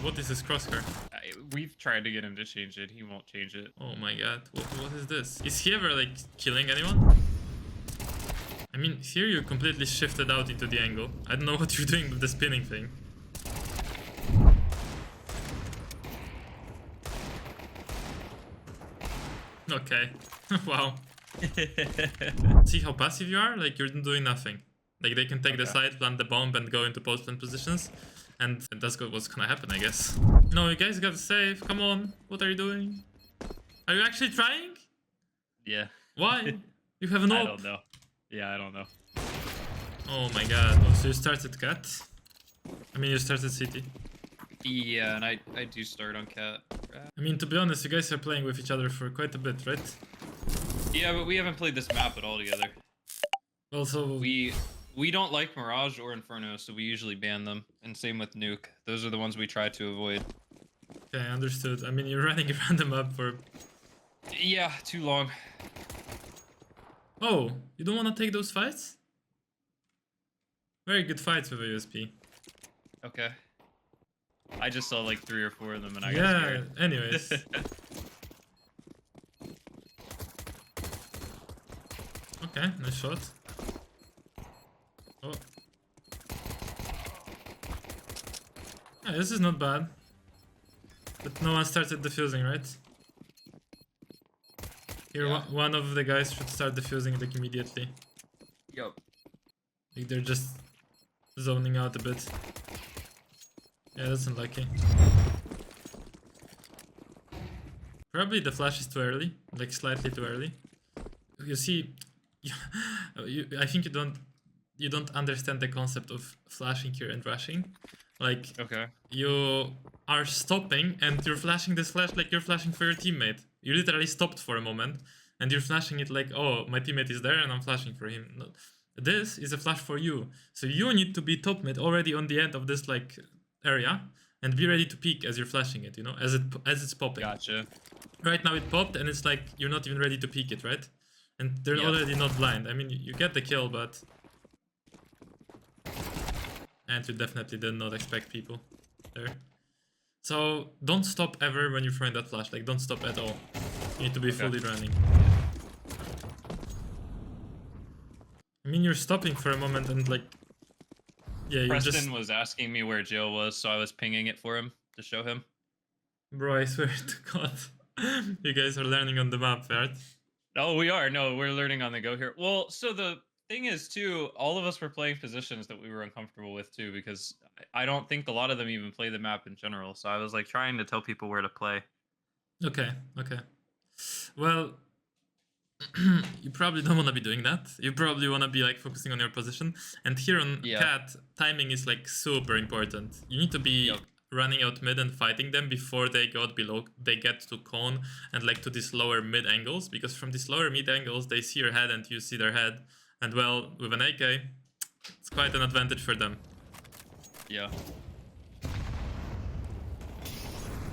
What is this crosshair? We've tried to get him to change it. He won't change it. Oh my god, what is this? Is he ever like killing anyone? I mean, here you completely shifted out into the angle. I don't know what you're doing with the spinning thing. Okay. Wow. See how passive you are? Like, you're doing nothing. Like, they can take the side, plant the bomb, and go into post-plant positions. And that's what's gonna happen, I guess. No, you guys gotta save. Come on. What are you doing? Are you actually trying? Yeah. Why? You have an I op. don't know. Yeah, I don't know. Oh my god. Oh, so you started cat? I mean, you started city. Yeah, and I do start on cat. I mean, to be honest, you guys are playing with each other for quite a bit, right? Yeah, but we haven't played this map at all together. Also, we don't like Mirage or Inferno, so we usually ban them. And same with Nuke. Those are the ones we try to avoid. okay, understood. I mean, you're running around the map for... Yeah, too long. Oh, you don't want to take those fights? Very good fights with a USP. Okay. I just saw like 3 or 4 of them and I got Yeah, scared. anyways. Okay, nice shot. Oh. Yeah, this is not bad. But no one started defusing, right? Here, Yeah. one of the guys should start defusing like immediately. Yup. Like they're just zoning out a bit. Yeah, that's unlucky. Probably the flash is too early, like slightly too early. You see, I think you don't understand the concept of flashing here and rushing. Like, Okay. you are stopping and you're flashing this flash like you're flashing for your teammate. You literally stopped for a moment and you're flashing it like, oh, my teammate is there and I'm flashing for him. No, this is a flash for you. So you need to be top mid already on the end of this like area and be ready to peek as you're flashing it, you know, as it's popping. Gotcha. Right now it popped and it's like you're not even ready to peek it, right? And they're already not blind. I mean, you get the kill, but... And you definitely did not expect people there. So don't stop ever when you're throwing that flash. Like, don't stop at all. You need to be fully running. I mean, you're stopping for a moment and like... Yeah, you Preston was asking me where Jill was, so I was pinging it for him to show him. Bro, I swear to God. You guys are learning on the map, right? Oh, we are. No, we're learning on the go here. Well, so the thing is, too, all of us were playing positions that we were uncomfortable with, too, because I don't think a lot of them even play the map in general. So I was, like, trying to tell people where to play. Okay, okay. Well, you probably don't want to be doing that. You probably want to be, like, focusing on your position. And here on Cat, timing is, like, super important. You need to be... running out mid and fighting them before they got below, they get to cone and like to these lower mid angles, because from these lower mid angles they see your head and you see their head, and well, with an AK it's quite an advantage for them. Yeah.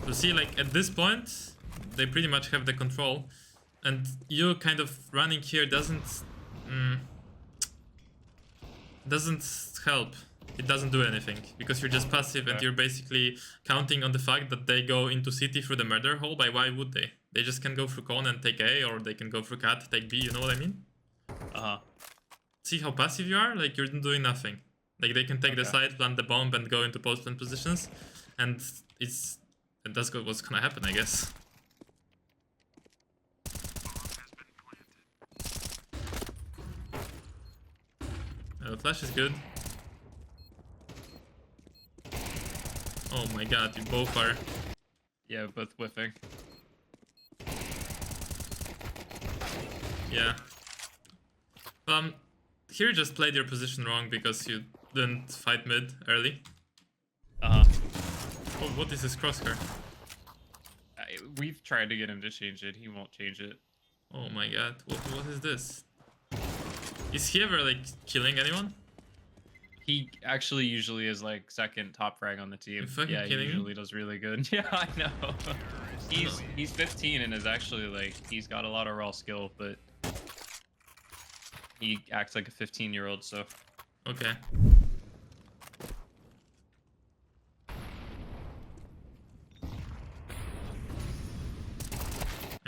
So see, like at this point they pretty much have the control, and you kind of running here doesn't help. It doesn't do anything, because you're just passive and you're basically counting on the fact that they go into city through the murder hole. By why would they? They just can go through cone and take A, or they can go through cat, take B, you know what I mean? See how passive you are? Like, you're doing nothing. Like, they can take the side, plant the bomb, and go into post-plant positions, and that's what's gonna happen, I guess. The flash is good. Oh my god, you both are... Yeah, both whiffing. Yeah. Here you just played your position wrong because you didn't fight mid early. Oh, what is this crosshair? We've tried to get him to change it. He won't change it. Oh my god, what is this? Is he ever, like, killing anyone? He actually usually is like second top frag on the team. Yeah, he usually does really good. Yeah, I know. He's 15 and is actually like, he's got a lot of raw skill, but he acts like a 15-year-old, so. Okay.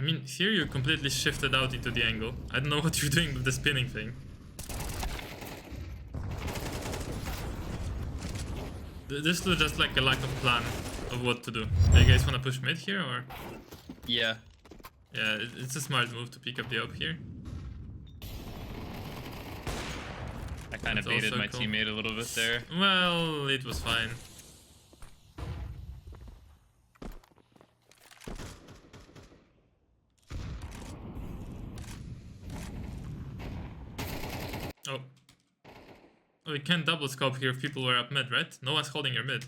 I mean, here you completely shifted out into the angle. I don't know what you're doing with the spinning thing. This was just like a lack of plan of what to do. Do you guys want to push mid here or? Yeah. Yeah, it's a smart move to pick up the op here. I kind of baited my teammate a little bit there. Well, it was fine. Oh. We can double scope here if people were up mid, right? No one's holding your mid.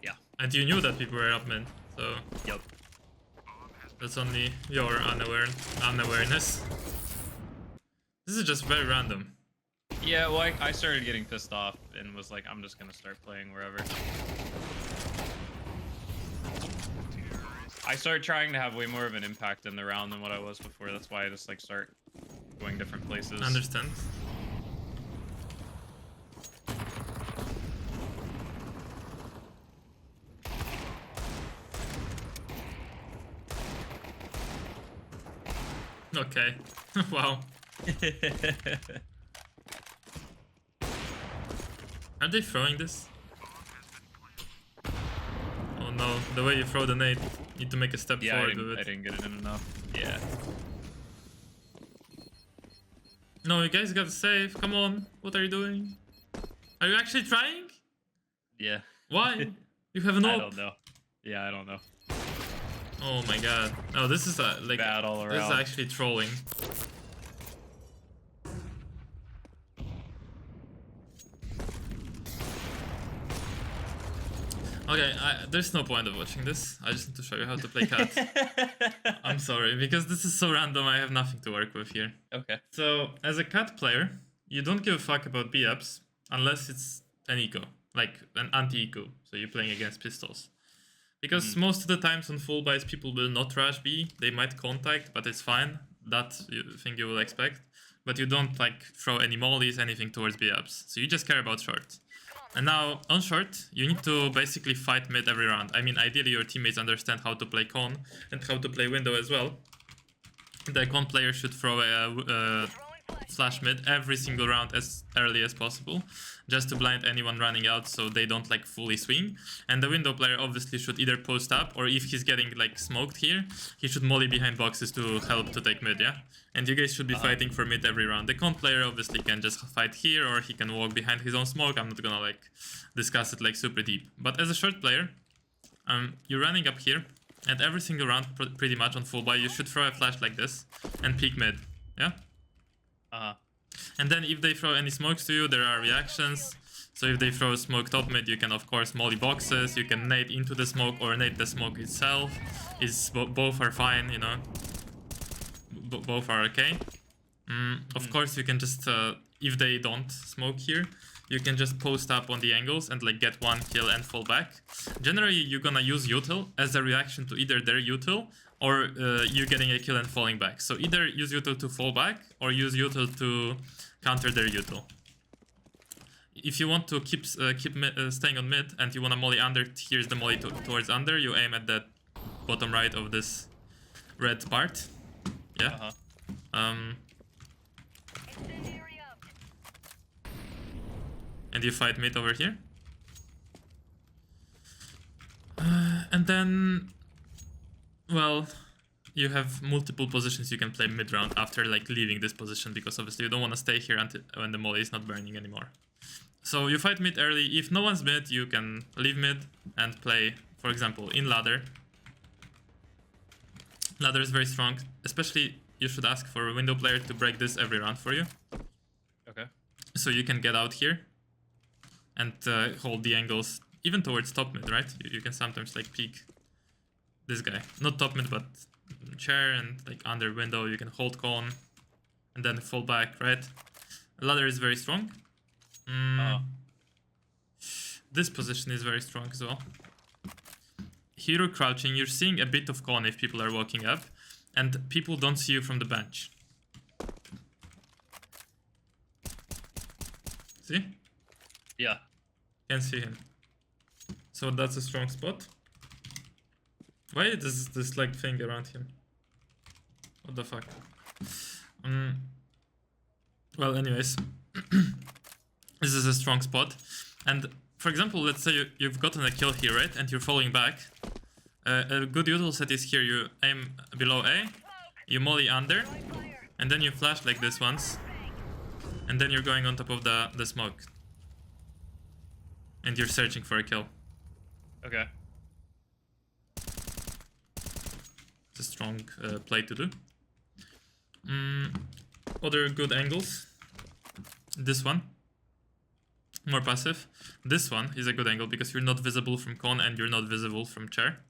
Yeah. And you knew that people were up mid, so... Yep. That's only your unawareness. This is just very random. Yeah, well, I started getting pissed off and was like, I'm just gonna start playing wherever. I started trying to have way more of an impact in the round than what I was before. That's why I just like start going different places. Understand. Okay. Wow. Are they throwing this? Oh no, the way you throw the nade, you need to make a step forward with it. I didn't get it in enough. Yeah. No, you guys gotta save. Come on. What are you doing? Are you actually trying? Yeah. Why? You have an op. I don't know. Yeah, I don't know. Oh my god. No, this is like bad all around. This is actually trolling. Okay, there's no point of watching this. I just need to show you how to play cat. I'm sorry, because this is so random, I have nothing to work with here. Okay. So, as a cat player, you don't give a fuck about B-ups unless it's an eco, like an anti-eco, so you're playing against pistols. Because most of the times on full buys, people will not rush B, they might contact, but it's fine. That thing you will expect. But you don't like throw any mollies, anything towards B-ups. So you just care about short. And now, on short, you need to basically fight mid every round. I mean, ideally your teammates understand how to play con and how to play window as well. The con player should throw a flash mid every single round as early as possible, just to blind anyone running out so they don't like fully swing. And the window player obviously should either post up, or if he's getting like smoked here, he should molly behind boxes to help to take mid, yeah? And you guys should be fighting for mid every round. The con player obviously can just fight here, or he can walk behind his own smoke. I'm not gonna like discuss it like super deep. But as a short player, you're running up here, and every single round pretty much on full buy, you should throw a flash like this and peek mid, yeah? And then if they throw any smokes to you, there are reactions. So if they throw smoke top mid, you can of course molly boxes, you can nade into the smoke or nade the smoke itself. Both are fine, you know. Both are okay. Of course you can just, if they don't smoke here, you can just post up on the angles and like get one kill and fall back. Generally you're gonna use util as a reaction to either their util or you getting a kill and falling back. So either use util to fall back or use util to counter their util. If you want to keep staying on mid and you want to molly under, here's the molly towards under. You aim at that bottom right of this red part. Yeah. And you fight mid over here. And then, well, you have multiple positions you can play mid round after like leaving this position, because obviously you don't want to stay here until when the molly is not burning anymore. So you fight mid early. If no one's mid, you can leave mid and play, for example, in ladder. Ladder is very strong, especially you should ask for a window player to break this every round for you. Okay. So you can get out here and hold the angles even towards top mid, right? You can sometimes like peek this guy, not top mid but chair, and like under window you can hold con and then fall back, right? Ladder is very strong. This position is very strong as well. Hero crouching, you're seeing a bit of con if people are walking up, and people don't see you from the bench. See? Yeah. Can see him. So that's a strong spot. Why is this like thing around him? What the fuck? Well, anyways, this is a strong spot. And for example, let's say you've gotten a kill here, right? And you're falling back. A good usual set is here. You aim below A, you molly under, and then you flash like this once. And then you're going on top of the smoke. And you're searching for a kill. Okay. It's a strong play to do. Other good angles. This one. More passive. This one is a good angle because you're not visible from con and you're not visible from chair.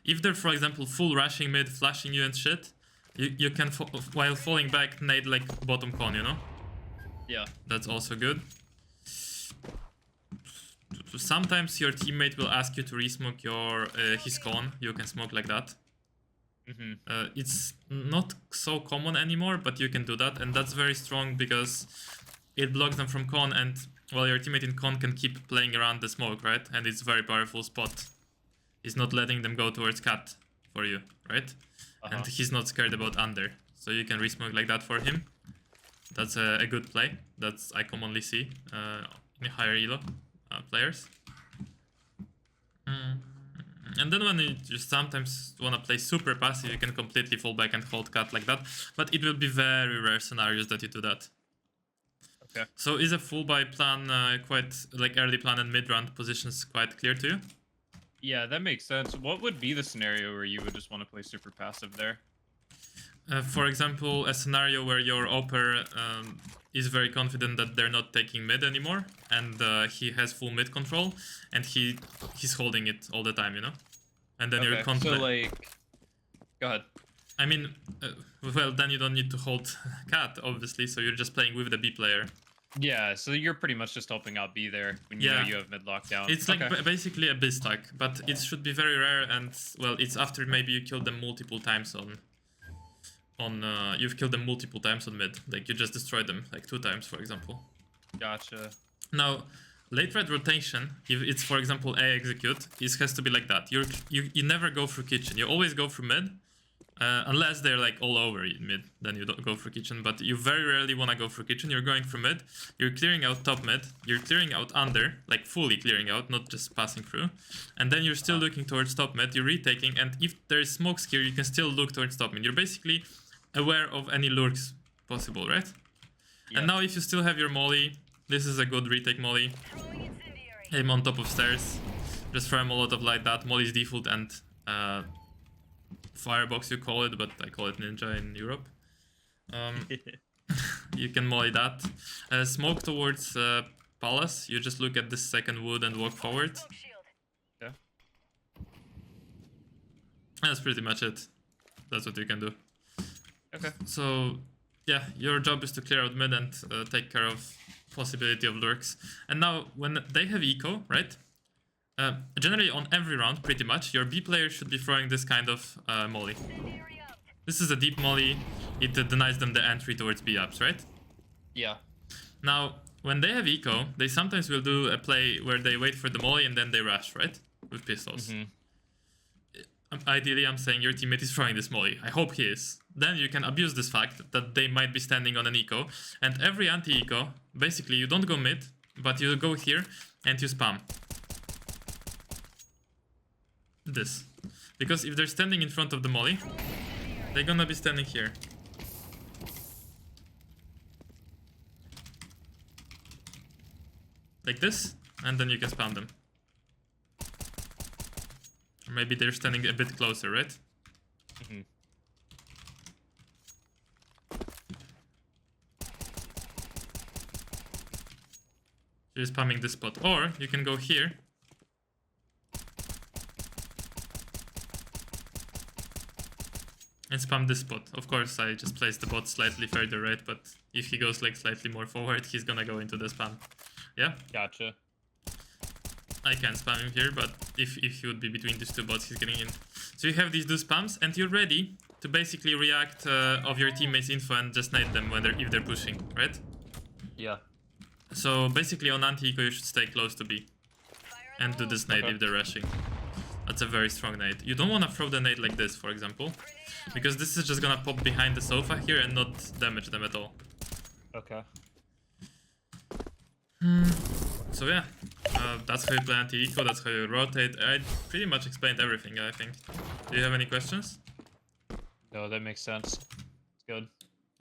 If they're, for example, full rushing mid, flashing you and shit, you can, while falling back, nade like bottom con, you know? Yeah. That's also good. Sometimes your teammate will ask you to resmoke your his con. You can smoke like that. It's not so common anymore, but you can do that, and that's very strong because it blocks them from con, and well, your teammate in con can keep playing around the smoke, right? And it's a very powerful spot. He's not letting them go towards cat for you, right? And he's not scared about under, so you can resmoke like that for him. That's a good play. That's I commonly see in higher elo players. And then when you just sometimes want to play super passive, you can completely fall back and hold cat like that. But it will be very rare scenarios that you do that. Okay. So is a full buy plan quite, like early plan and mid round positions quite clear to you? Yeah, that makes sense. What would be the scenario where you would just want to play super passive there? For example, a scenario where your Oper is very confident that they're not taking mid anymore, and he has full mid control, and he's holding it all the time, you know? And then you're so like... Go ahead. I mean, well, then you don't need to hold cat, obviously, so you're just playing with the B player. Yeah, so you're pretty much just helping out B there when you know you have mid lockdown. It's like basically a B stack, but it should be very rare, and, well, it's after maybe you kill them multiple times you've killed them multiple times on mid, like you just destroyed them like 2 times, for example. Gotcha. Now, late red rotation, if it's for example A execute, it has to be like that. You never go through kitchen, you always go through mid, unless they're like all over mid, then you don't go through kitchen. But you very rarely want to go through kitchen. You're going through mid, you're clearing out top mid, you're clearing out under, like fully clearing out, not just passing through, and then you're still looking towards top mid, you're retaking, and if there's smokes here, you can still look towards top mid. You're basically aware of any lurks possible, right? Yep. And now if you still have your molly, this is a good retake molly. Aim on top of stairs, just throw a Molotov like that. Molly's default and firebox you call it, but I call it ninja in Europe. You can molly that. Smoke towards palace, you just look at this second wood and walk forward. Yeah. That's pretty much it. That's what you can do. Okay. So, yeah, your job is to clear out mid and take care of possibility of lurks. And now, when they have eco, right? Generally on every round, pretty much, your B player should be throwing this kind of molly. This is a deep molly. It denies them the entry towards B ups, right? Yeah. Now, when they have eco, they sometimes will do a play where they wait for the molly and then they rush, right? With pistols. Ideally, I'm saying your teammate is throwing this molly. I hope he is. Then you can abuse this fact that they might be standing on an eco. And every anti-eco, basically you don't go mid, but you go here and you spam. This. Because if they're standing in front of the molly, they're gonna be standing here. Like this, and then you can spam them. Or maybe they're standing a bit closer, right? You're spamming this spot. Or you can go here. And spam this spot. Of course, I just placed the bot slightly further right, but if he goes like slightly more forward, he's gonna go into the spam. Yeah? Gotcha. I can spam him here, but if he would be between these 2 bots, he's getting in. So you have these 2 spams, and you're ready to basically react of your teammates' info and just nade them if they're pushing, right? Yeah. So basically on anti-eco, you should stay close to B. And do this nade if they're rushing. That's a very strong nade. You don't want to throw the nade like this, for example, because this is just gonna pop behind the sofa here and not damage them at all. Okay. So yeah, that's how you play anti-eco, that's how you rotate. I pretty much explained everything, I think. Do you have any questions? No, that makes sense. It's good.